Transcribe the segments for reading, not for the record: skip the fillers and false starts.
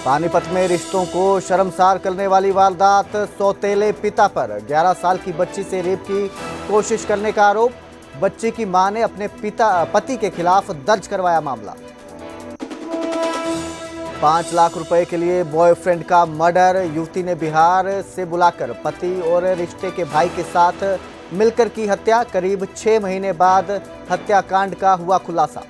पानीपत में रिश्तों को शर्मसार करने वाली वारदात, सौतेले पिता पर 11 साल की बच्ची से रेप की कोशिश करने का आरोप। बच्ची की मां ने अपने पति के खिलाफ दर्ज करवाया मामला। 5 लाख रुपए के लिए बॉयफ्रेंड का मर्डर, युवती ने बिहार से बुलाकर पति और रिश्ते के भाई के साथ मिलकर की हत्या। करीब 6 महीने बाद हत्याकांड का हुआ खुलासा।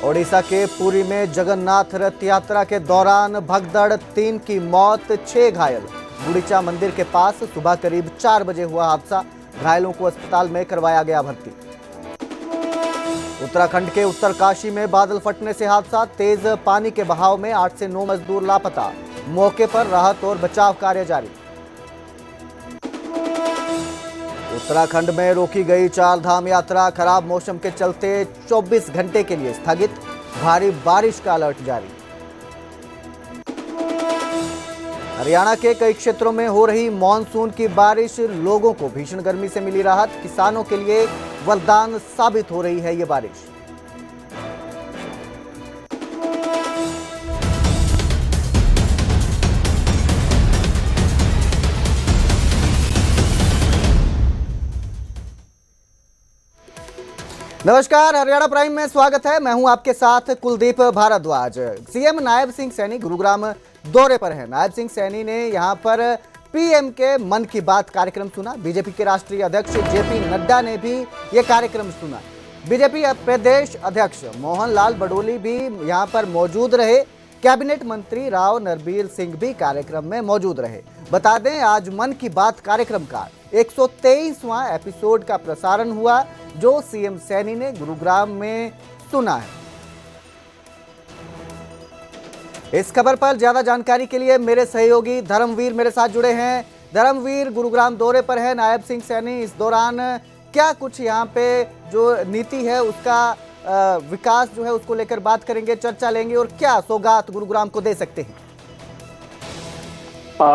ओडिशा के पुरी में जगन्नाथ रथ यात्रा के दौरान भगदड़, 3 की मौत, 6 घायल। गुड़ीचा मंदिर के पास सुबह करीब 4 बजे हुआ हादसा। घायलों को अस्पताल में करवाया गया भर्ती। उत्तराखंड के उत्तरकाशी में बादल फटने से हादसा, तेज पानी के बहाव में 8 से 9 मजदूर लापता। मौके पर राहत और बचाव कार्य जारी। उत्तराखंड में रोकी गई 4 धाम यात्रा, खराब मौसम के चलते 24 घंटे के लिए स्थगित। भारी बारिश का अलर्ट जारी। हरियाणा के कई क्षेत्रों में हो रही मॉनसून की बारिश, लोगों को भीषण गर्मी से मिली राहत। किसानों के लिए वरदान साबित हो रही है ये बारिश। नमस्कार, हरियाणा प्राइम में स्वागत है। मैं हूं आपके साथ कुलदीप भारद्वाज। सीएम नायब सिंह सैनी गुरुग्राम दौरे पर हैं। नायब सिंह सैनी ने यहां पर पीएम के मन की बात कार्यक्रम सुना। बीजेपी के राष्ट्रीय अध्यक्ष जेपी नड्डा ने भी ये कार्यक्रम सुना। बीजेपी प्रदेश अध्यक्ष मोहन लाल बडोली भी यहां पर मौजूद रहे। कैबिनेट मंत्री राव नरबीर सिंह भी कार्यक्रम में मौजूद रहे। बता दें, आज मन की बात कार्यक्रम का 123वां एपिसोड का प्रसारण हुआ, जो सीएम सैनी ने गुरुग्राम में सुना है। इस खबर पर ज्यादा जानकारी के लिए मेरे सहयोगी धर्मवीर मेरे साथ जुड़े हैं। धर्मवीर, गुरुग्राम दौरे पर है नायब सिंह सैनी, इस दौरान क्या कुछ यहाँ पे जो नीति है उसका विकास जो है उसको लेकर बात करेंगे, चर्चा लेंगे, और क्या सौगात गुरुग्राम को दे सकते हैं?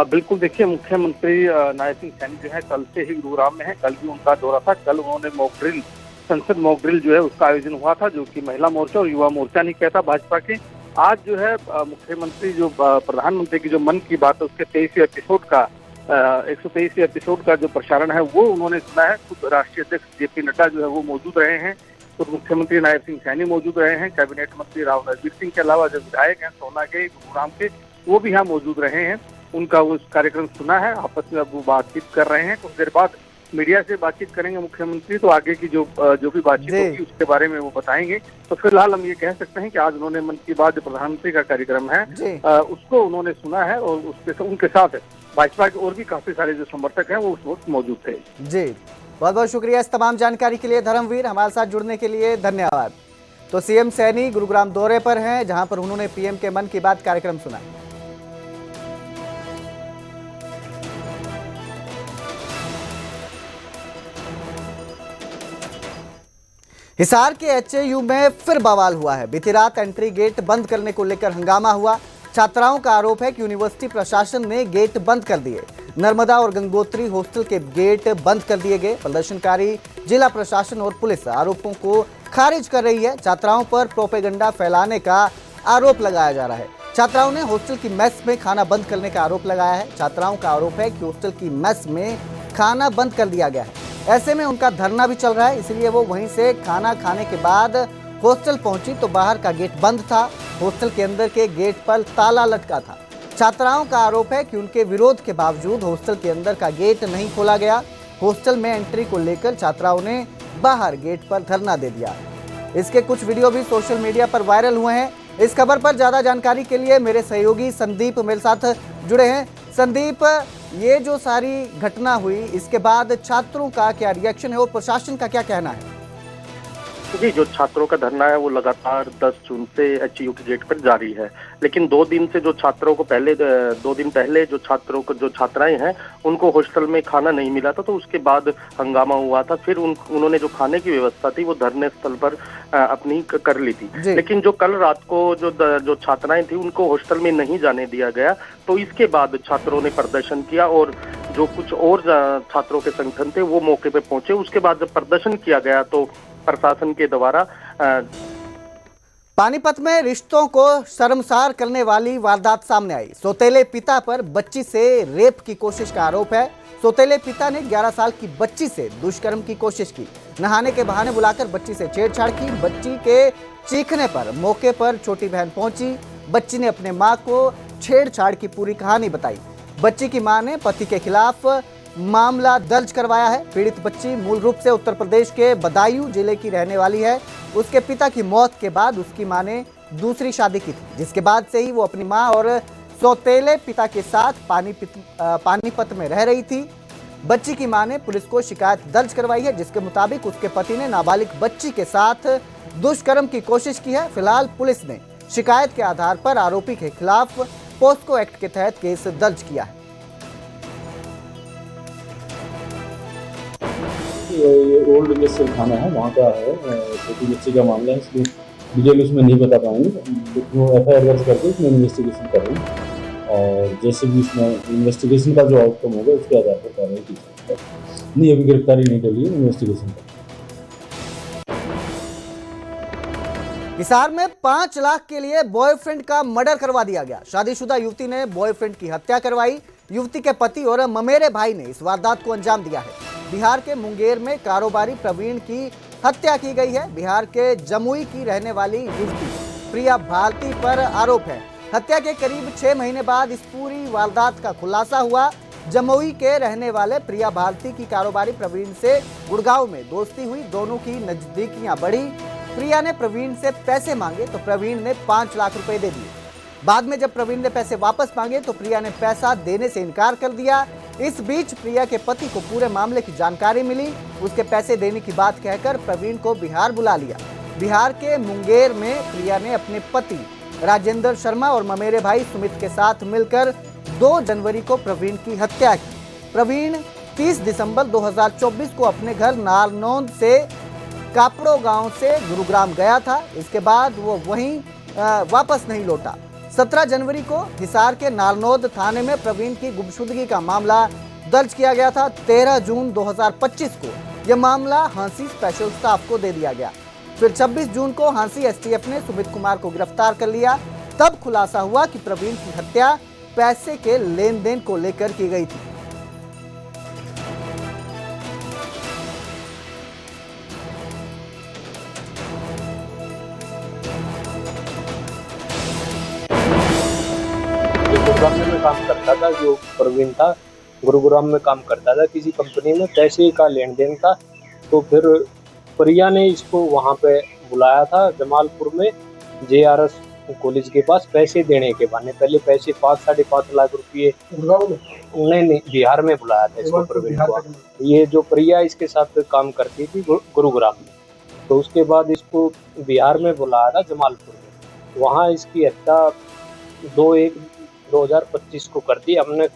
बिल्कुल, देखिए, मुख्यमंत्री नायब सिंह सैनी जो है कल से ही गुरुग्राम में है। कल भी उनका दौरा था। कल उन्होंने मॉक ड्रिल, संसद मॉक ड्रिल जो है उसका आयोजन हुआ था, जो कि महिला मोर्चा और युवा मोर्चा ने किया था भाजपा के। आज जो है मुख्यमंत्री जो प्रधानमंत्री की जो मन की बात है उसके 123वें एपिसोड का जो प्रसारण है वो उन्होंने सुना है। खुद राष्ट्रीय अध्यक्ष जेपी नड्डा जो है वो मौजूद रहे हैं, तो मुख्यमंत्री नायब सिंह सैनी मौजूद रहे हैं। कैबिनेट मंत्री राव नरबीर सिंह के अलावा जो विधायक हैं सोना के, गुरुग्राम के, वो भी यहाँ मौजूद रहे हैं। उनका वो कार्यक्रम सुना है। आपस में अब वो बातचीत कर रहे हैं। कुछ देर बाद मीडिया से बातचीत करेंगे मुख्यमंत्री, तो आगे की जो भी बातचीत होगी उसके बारे में वो बताएंगे। तो फिलहाल हम ये कह सकते हैं कि आज उन्होंने मन की बात, जो प्रधानमंत्री का कार्यक्रम है उसको उन्होंने सुना है, और उनके साथ भाजपा के और भी काफी सारे जो समर्थक हैं वो उस वक्त मौजूद थे। जी, बहुत बहुत शुक्रिया इस तमाम जानकारी के लिए धर्मवीर, हमारे साथ जुड़ने के लिए धन्यवाद। तो सीएम सैनी गुरुग्राम दौरे पर हैं, जहां पर उन्होंने पीएम के मन की बात कार्यक्रम सुना। हिसार के एचएयू में फिर बवाल हुआ है। बीती रात एंट्री गेट बंद करने को लेकर हंगामा हुआ। छात्राओं का आरोप है कि यूनिवर्सिटी प्रशासन ने गेट बंद कर दिए। नर्मदा और गंगोत्री हॉस्टल के गेट बंद कर दिए गए। प्रदर्शनकारी, जिला प्रशासन और पुलिस आरोपों को खारिज कर रही है। छात्राओं पर प्रोपेगेंडा फैलाने का आरोप लगाया जा रहा है। छात्राओं ने हॉस्टल की मेस में खाना बंद करने का आरोप लगाया है। छात्राओं का आरोप है कि हॉस्टल की मेस में खाना बंद कर दिया गया है। ऐसे में उनका धरना भी चल रहा है, इसलिए वो वहीं से खाना खाने के बाद हॉस्टल पहुंची तो बाहर का गेट बंद था। हॉस्टल के अंदर के गेट पर ताला लटका था। छात्राओं का आरोप है कि उनके विरोध के बावजूद हॉस्टल के अंदर का गेट नहीं खोला गया। हॉस्टल में एंट्री को लेकर छात्राओं ने बाहर गेट पर धरना दे दिया। इसके कुछ वीडियो भी सोशल मीडिया पर वायरल हुए हैं। इस खबर पर ज्यादा जानकारी के लिए मेरे सहयोगी संदीप मेरे साथ जुड़े हैं। संदीप, ये जो सारी घटना हुई इसके बाद छात्रों का क्या रिएक्शन है और प्रशासन का क्या कहना है? जी, जो छात्रों का धरना है वो लगातार 10 जून से एचयू के गेट पर जारी है। लेकिन 2 दिन से जो छात्रों को 2 दिन पहले जो छात्राएं हैं उनको हॉस्टल में खाना नहीं मिला था, तो उसके बाद हंगामा हुआ था। फिर उन्होंने जो खाने की व्यवस्था थी वो धरने स्थल पर अपनी कर ली थी। लेकिन जो कल रात को जो छात्राएं थी उनको हॉस्टल में नहीं जाने दिया गया, तो इसके बाद छात्रों ने प्रदर्शन किया और जो कुछ और छात्रों के संगठन थे वो मौके पे पहुंचे। उसके बाद जब प्रदर्शन किया गया तो प्रशासन के द्वारा पानीपत में रिश्तों को शर्मसार करने वाली वारदात सामने आई। सौतेले पिता पर बच्ची से रेप की कोशिश का आरोप है। सौतेले पिता ने 11 साल की बच्ची से दुष्कर्म की कोशिश की। नहाने के बहाने बुलाकर बच्ची से छेड़छाड़ की। बच्ची के चीखने पर मौके पर छोटी बहन पहुंची। बच्ची ने अपने मां को छेड़छाड़ की पूरी कहानी बताई। बच्ची की मां ने पति के खिलाफ मामला दर्ज करवाया है। पीड़ित बच्ची मूल रूप से उत्तर प्रदेश के बदायूं जिले की रहने वाली है। उसके पिता की मौत के बाद उसकी मां ने दूसरी शादी की थी, जिसके बाद से ही वो अपनी मां और सौतेले पिता के साथ पानीपत में रह रही थी। बच्ची की मां ने पुलिस को शिकायत दर्ज करवाई है, जिसके मुताबिक उसके पति ने नाबालिग बच्ची के साथ दुष्कर्म की कोशिश की है। फिलहाल पुलिस ने शिकायत के आधार पर आरोपी के खिलाफ पोस्को एक्ट के तहत केस दर्ज किया है। ये ओल्ड इंडस्ट्रियल थाना है, वहाँ का है, छोटी बच्ची का मामला है, इसलिए डिटेल उसमें नहीं बता पाएंगे। लेकिन वो FIR दर्ज करके इसमें इन्वेस्टिगेशन कर रहे हैं और जैसे भी इसमें इन्वेस्टिगेशन का जो आउटकम होगा उसके आधार पर कार्रवाई की जाएगी। नहीं, अभी गिरफ्तारी नहीं कर ली, इन्वेस्टिगेशन कर। हिसार में 5 लाख के लिए बॉयफ्रेंड का मर्डर करवा दिया गया। शादीशुदा युवती ने बॉयफ्रेंड की हत्या करवाई। युवती के पति और ममेरे भाई ने इस वारदात को अंजाम दिया है। बिहार के मुंगेर में कारोबारी प्रवीण की हत्या की गई है। बिहार के जमुई की रहने वाली युवती प्रिया भारती पर आरोप है। हत्या के करीब 6 महीने बाद इस पूरी वारदात का खुलासा हुआ। जमुई के रहने वाले प्रिया भारती की कारोबारी प्रवीण से गुड़गांव में दोस्ती हुई। दोनों की नजदीकियां बढ़ी। प्रिया ने प्रवीण से पैसे मांगे तो प्रवीण ने 5 लाख रुपए दे दिए। बाद में जब प्रवीण ने पैसे वापस मांगे तो प्रिया ने पैसा देने से इनकार कर दिया। इस बीच प्रिया के पति को पूरे मामले की जानकारी मिली। उसके पैसे देने की बात कहकर प्रवीण को बिहार बुला लिया। बिहार के मुंगेर में प्रिया ने अपने पति राजेंद्र शर्मा और ममेरे भाई सुमित के साथ मिलकर 2 जनवरी को प्रवीण की हत्या की। प्रवीण 30 दिसंबर 2024 को अपने घर नारनौंद से कापड़ो गांव से गुरुग्राम गया था। इसके बाद वो वहीं वापस नहीं लौटा। 17 जनवरी को हिसार के नारनौद थाने में प्रवीण की गुमशुदगी का मामला दर्ज किया गया था। 13 जून 2025 को यह मामला हांसी स्पेशल स्टाफ को दे दिया गया। फिर 26 जून को हांसी STF ने सुमित कुमार को गिरफ्तार कर लिया। तब खुलासा हुआ कि प्रवीण की हत्या पैसे के लेन देन को लेकर की गई थी। गुरुग्राम में काम करता था, जो प्रवीण था गुरुग्राम में काम करता था, किसी कंपनी में पैसे का लेन देन था। तो फिर प्रिया ने इसको वहां पे बुलाया था जमालपुर में JRS कॉलेज के पास पैसे देने के बहाने। पहले पैसे 5-5.5 लाख रुपये नहीं बिहार में बुलाया था इसको प्रवीण को। ये जो प्रिया इसके साथ काम करती थी गुरुग्राम में, तो उसके बाद इसको बिहार में बुलाया था जमालपुर में। वहाँ इसकी हत्या 2/1/2025 को कर दी हमने।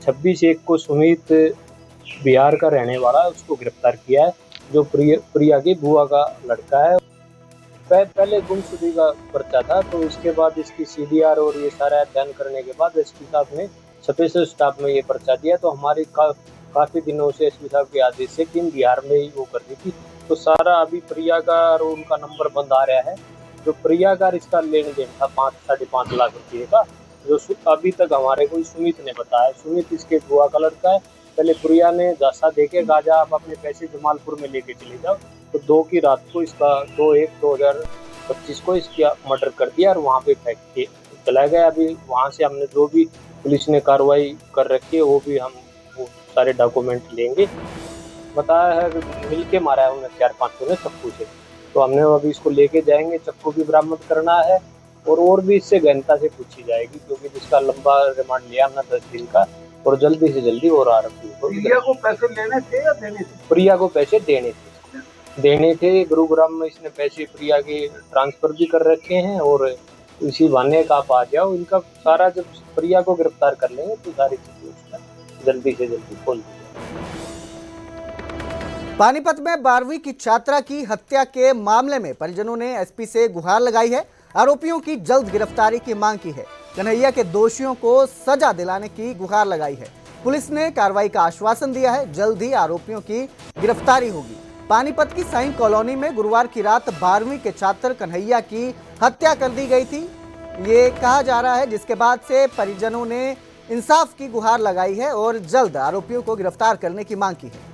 26/1 को सुमित बिहार का रहने वाला उसको गिरफ्तार किया है, जो प्रिया की बुआ का लड़का है। पहले गुमशुदगी का पर्चा था, तो इसके बाद इसकी CDR और ये सारा अध्ययन करने के बाद SP साहब ने स्पेशल स्टाफ में ये पर्चा दिया। तो हमारी काफी दिनों से SP साहब के आदेश से कि बिहार में ही वो कर दी थी। तो सारा अभी प्रिया का और उनका नंबर बंद आ रहा है। जो प्रिया का इसका लेन देन था 5-5.5 लाख रुपये का, जो अभी तक हमारे को सुमित ने बताया। सुमित इसके बुआ का लड़का है। पहले प्रिया ने जासा देके गाजा आप अपने पैसे जमालपुर में लेके चले जाओ, तो 2 की रात को इसका 2/1/2025 को इसका मर्डर कर दिया और वहाँ पे फेंक के चला गया। अभी वहाँ से हमने जो भी पुलिस ने कार्रवाई कर रखी है वो भी हम वो सारे डॉक्यूमेंट लेंगे। बताया है मिल के मारा है उन्हें 4-5 ने चक्कू से। तो हमने अभी इसको लेके जाएंगे, चक्कू भी बरामद करना है और भी इससे गहनता से पूछी जाएगी, क्योंकि जिसका लंबा रिमांड लिया हमने 10 दिन का, और जल्दी से जल्दी और आरोपी को। प्रिया को पैसे लेने थे या देने थे? प्रिया को पैसे देने थे। गुरुग्राम में इसने पैसे प्रिया के ट्रांसफर भी कर रखे हैं और इसी बहाने का आप आ जाओ। इनका सारा जब प्रिया को गिरफ्तार कर लेंगे तो सारी चीजें उसका जल्दी से जल्दी खोल दी। पानीपत में 12वीं की छात्रा की हत्या के मामले में परिजनों ने SP से गुहार लगाई है। आरोपियों की जल्द गिरफ्तारी की मांग की है। कन्हैया के दोषियों को सजा दिलाने की गुहार लगाई है। पुलिस ने कार्रवाई का आश्वासन दिया है। जल्द ही आरोपियों की गिरफ्तारी होगी। पानीपत की साइन कॉलोनी में गुरुवार की रात 12वीं के छात्र कन्हैया की हत्या कर दी गई थी, ये कहा जा रहा है, जिसके बाद से परिजनों ने इंसाफ की गुहार लगाई है और जल्द आरोपियों को गिरफ्तार करने की मांग की है।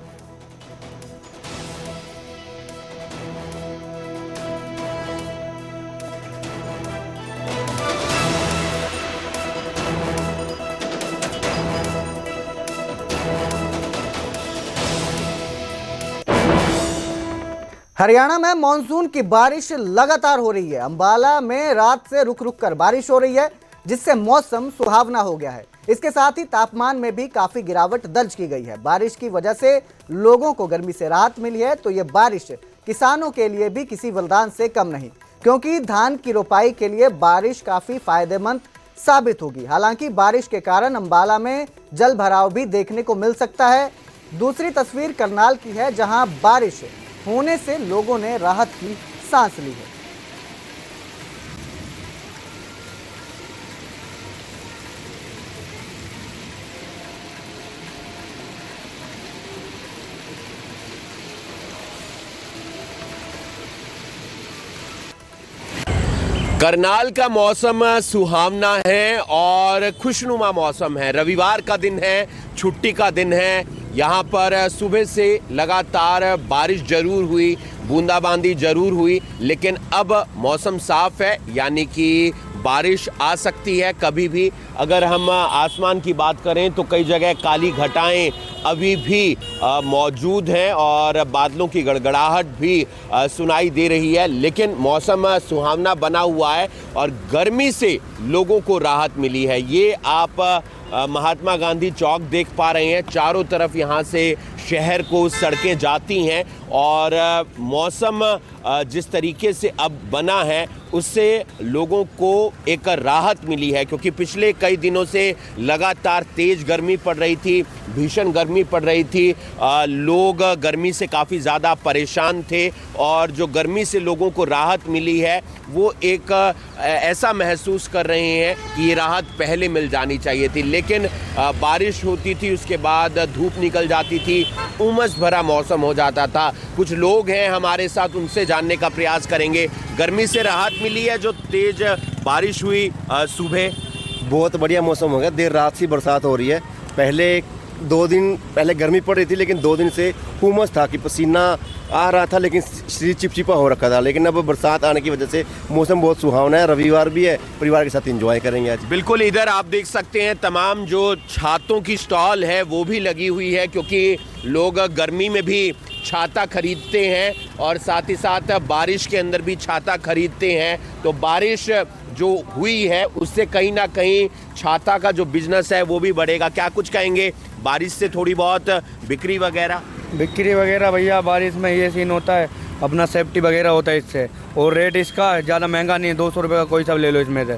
हरियाणा में मानसून की बारिश लगातार हो रही है। अंबाला में रात से रुक रुक कर बारिश हो रही है, जिससे मौसम सुहावना हो गया है। इसके साथ ही तापमान में भी काफी गिरावट दर्ज की गई है। बारिश की वजह से लोगों को गर्मी से राहत मिली है, तो ये बारिश किसानों के लिए भी किसी वरदान से कम नहीं, क्योंकि धान की रोपाई के लिए बारिश काफी फायदेमंद साबित होगी। हालांकि बारिश के कारण अंबाला में जल भराव भी देखने को मिल सकता है। दूसरी तस्वीर करनाल की है, जहां बारिश होने से लोगों ने राहत की सांस ली है। करनाल का मौसम सुहावना है और खुशनुमा मौसम है। रविवार का दिन है, छुट्टी का दिन है। यहाँ पर सुबह से लगातार बारिश जरूर हुई, बूंदाबांदी जरूर हुई, लेकिन अब मौसम साफ है, यानी कि बारिश आ सकती है कभी भी। अगर हम आसमान की बात करें तो कई जगह काली घटाएं अभी भी मौजूद हैं और बादलों की गड़गड़ाहट भी सुनाई दे रही है, लेकिन मौसम सुहावना बना हुआ है और गर्मी से लोगों को राहत मिली है। ये आप महात्मा गांधी चौक देख पा रहे हैं। चारों तरफ यहाँ से शहर को सड़कें जाती हैं और मौसम जिस तरीके से अब बना है उससे लोगों को एक राहत मिली है, क्योंकि पिछले कई दिनों से लगातार तेज गर्मी पड़ रही थी, भीषण गर्मी पड़ रही थी। लोग गर्मी से काफ़ी ज़्यादा परेशान थे और जो गर्मी से लोगों को राहत मिली है वो एक ऐसा महसूस कर रहे हैं कि ये राहत पहले मिल जानी चाहिए थी, लेकिन बारिश होती थी, उसके बाद धूप निकल जाती थी, उमस भरा मौसम हो जाता था। कुछ लोग हैं हमारे साथ, उनसे जानने का प्रयास करेंगे। गर्मी से राहत मिली है, जो तेज बारिश हुई सुबह। बहुत बढ़िया मौसम हो गया, देर रात से बरसात हो रही है। पहले 2 दिन पहले गर्मी पड़ रही थी, लेकिन 2 दिन से उमस था कि पसीना आ रहा था, लेकिन शरीर चिपचिपा हो रखा था। लेकिन अब बरसात आने की वजह से मौसम बहुत सुहावना है। रविवार भी है, परिवार के साथ एंजॉय करेंगे आज। बिल्कुल, इधर आप देख सकते हैं तमाम जो छातों की स्टॉल है वो भी लगी हुई है, क्योंकि लोग गर्मी में भी छाता खरीदते हैं और साथ ही साथ बारिश के अंदर भी छाता खरीदते हैं। तो बारिश जो हुई है उससे कहीं ना कहीं छाता का जो बिजनेस है वो भी बढ़ेगा। क्या कुछ कहेंगे, बारिश से थोड़ी बहुत बिक्री वगैरह? भैया बारिश में ये सीन होता है, अपना सेफ्टी वगैरह होता है इससे, और रेट इसका ज़्यादा महंगा नहीं है, 200 रुपये का कोई सब ले लो इसमें से।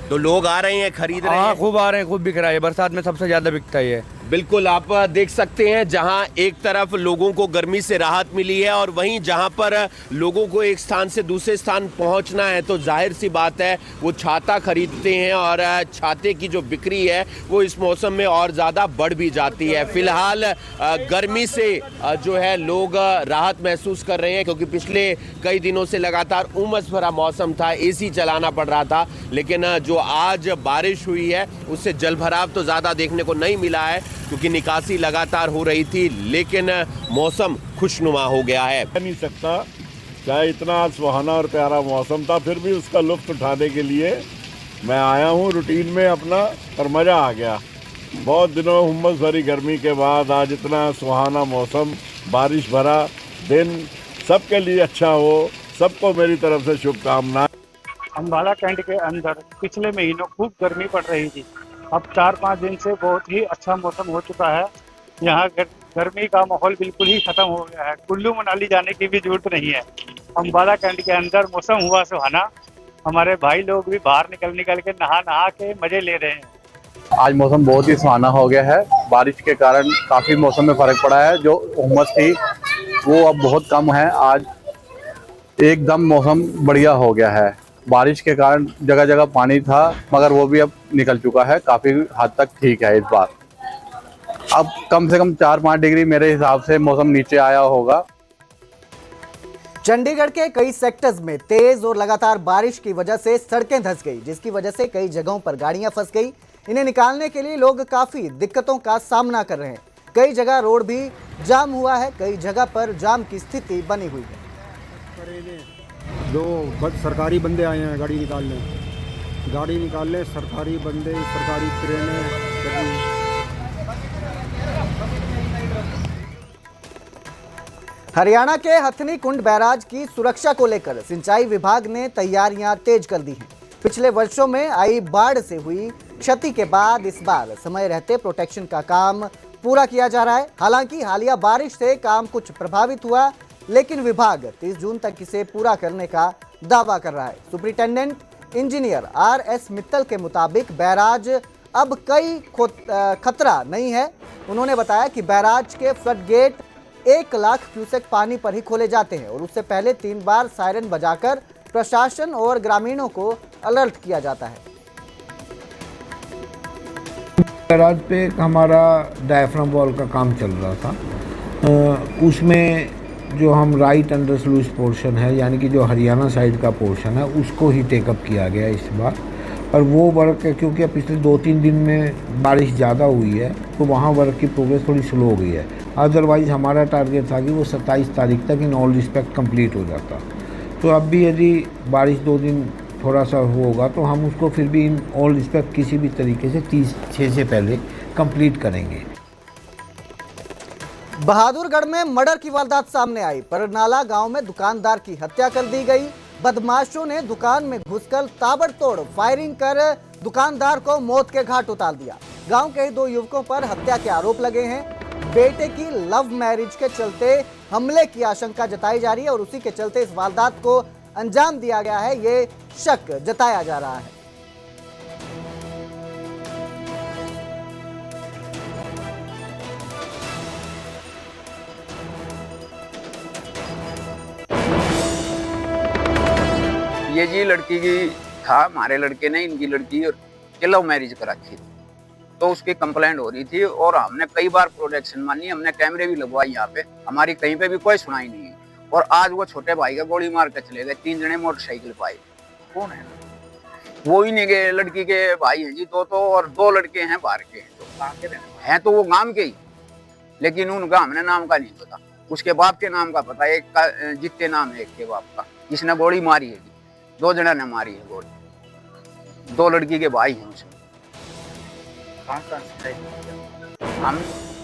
तो लोग आ रहे हैं, खरीद रहे हैं? हाँ, खूब आ रहे हैं, खूब बिक रहा है। बरसात में सबसे ज़्यादा बिकता है ये। बिल्कुल, आप देख सकते हैं जहां एक तरफ लोगों को गर्मी से राहत मिली है और वहीं जहां पर लोगों को एक स्थान से दूसरे स्थान पहुंचना है तो जाहिर सी बात है वो छाता खरीदते हैं और छाते की जो बिक्री है वो इस मौसम में और ज़्यादा बढ़ भी जाती है। फिलहाल गर्मी से जो है लोग राहत महसूस कर रहे हैं, क्योंकि पिछले कई दिनों से लगातार उमस भरा मौसम था, AC चलाना पड़ रहा था। लेकिन जो आज बारिश हुई है उससे जलभराव तो ज़्यादा देखने को नहीं मिला है, क्योंकि निकासी लगातार हो रही थी, लेकिन मौसम खुशनुमा हो गया है। नहीं सकता, चाहे इतना सुहाना और प्यारा मौसम था, फिर भी उसका लुत्फ उठाने के लिए मैं आया हूँ रूटीन में अपना, और मज़ा आ गया। बहुत दिनों उमस भरी गर्मी के बाद आज इतना सुहाना मौसम, बारिश भरा दिन, सबके लिए अच्छा हो। सबको मेरी तरफ से शुभकामनाएं। अंबाला कैंट के अंदर पिछले महीनों खूब गर्मी पड़ रही थी, अब 4-5 दिन से बहुत ही अच्छा मौसम हो चुका है। यहाँ गर्मी का माहौल बिल्कुल ही खत्म हो गया है, कुल्लू मनाली जाने की भी जरूरत नहीं है। अंबाला कैंट के अंदर मौसम हुआ सुहाना, हमारे भाई लोग भी बाहर निकल के नहा के मजे ले रहे हैं। आज मौसम बहुत ही सुहाना हो गया है। बारिश के कारण काफ़ी मौसम में फ़र्क पड़ा है, जो उमस थी वो अब बहुत कम है। आज एकदम मौसम बढ़िया हो गया है। बारिश के कारण जगह जगह पानी था, मगर वो भी अब निकल चुका है, काफ़ी हद तक ठीक है इस बार। अब कम से कम 4-5 डिग्री मेरे हिसाब से मौसम नीचे आया होगा। चंडीगढ़ के कई सेक्टर्स में तेज और लगातार बारिश की वजह से सड़कें धंस गई, जिसकी वजह से कई जगहों पर गाड़ियां फंस गई। इन्हें निकालने के लिए लोग काफी दिक्कतों का सामना कर रहे हैं। कई जगह रोड भी जाम हुआ है, कई जगह पर जाम की स्थिति बनी हुई है। जो सरकारी बंदे आए हैं गाड़ी निकालने, सरकारी बंदे, सरकारी ट्रेनें। हरियाणा के हथनी कुंड बैराज की सुरक्षा को लेकर सिंचाई विभाग ने तैयारियां तेज कर दी हैं। पिछले वर्षों में आई बाढ़ से हुई क्षति के बाद इस बार समय रहते प्रोटेक्शन का काम पूरा किया जा रहा है। हालांकि हालिया बारिश से काम कुछ प्रभावित हुआ, लेकिन विभाग 30 जून तक इसे पूरा करने का दावा कर रहा है। सुपरिटेंडेंट इंजीनियर RS मित्तल के मुताबिक बैराज अब कई खतरा नहीं है। उन्होंने बताया कि बैराज के फ्लड गेट 1 लाख क्यूसेक पानी पर ही खोले जाते हैं और उससे पहले 3 बार सायरन बजाकर प्रशासन और ग्रामीणों को अलर्ट किया जाता है। बैराज पे हमारा डायफ्राम वॉल का काम चल रहा था। उसमें जो हम राइट अंडर स्लूइस पोर्शन है, यानी कि जो हरियाणा साइड का पोर्शन है, उसको ही टेकअप किया गया इस बार। और वो वर्क क्योंकि पिछले 2-3 दिन में बारिश ज़्यादा हुई है, तो वहाँ वर्क की प्रोग्रेस थोड़ी स्लो हो गई है। अदरवाइज़ हमारा टारगेट था कि वो 27 तारीख तक इन ऑल रिस्पेक्ट कंप्लीट हो जाता। तो अब भी यदि बारिश 2 दिन थोड़ा सा होगा तो हम उसको फिर भी इन ऑल रिस्पेक्ट किसी भी तरीके से 30 से पहले कंप्लीट करेंगे। बहादुरगढ़ में मर्डर की वारदात सामने आई। परनाला गांव में दुकानदार की हत्या कर दी गई। बदमाशों ने दुकान में घुसकर ताबड़तोड़ फायरिंग कर दुकानदार को मौत के घाट उतार दिया। गांव के 2 युवकों पर हत्या के आरोप लगे हैं। बेटे की लव मैरिज के चलते हमले की आशंका जताई जा रही है और उसी के चलते इस वारदात को अंजाम दिया गया है, ये शक जताया जा रहा है। ये जी लड़की की था, हमारे लड़के ने इनकी लड़की के लव मैरिज करा रखी, तो उसकी कंप्लेंट हो रही थी और हमने कई बार प्रोटेक्शन मानी, हमने कैमरे भी लगवाई यहाँ पे, हमारी कहीं पे भी कोई सुनाई नहीं है। और आज वो छोटे भाई का गोली मार के चले गए। 3 जने मोटरसाइकिल पाए। कौन है? वो ही नहीं गए, लड़की के भाई हैं जी 2 तो, और 2 लड़के हैं बाहर के हैं, तो वो गांव के ही, लेकिन उनका हमने नाम का नहीं पता। उसके बाप के नाम का पता है, एक का जित्ते नाम है, एक के बाप का, जिसने गोली मारी है जी। 2 जने ने मारी है गोली, 2 लड़की के भाई हैं उसमें। हम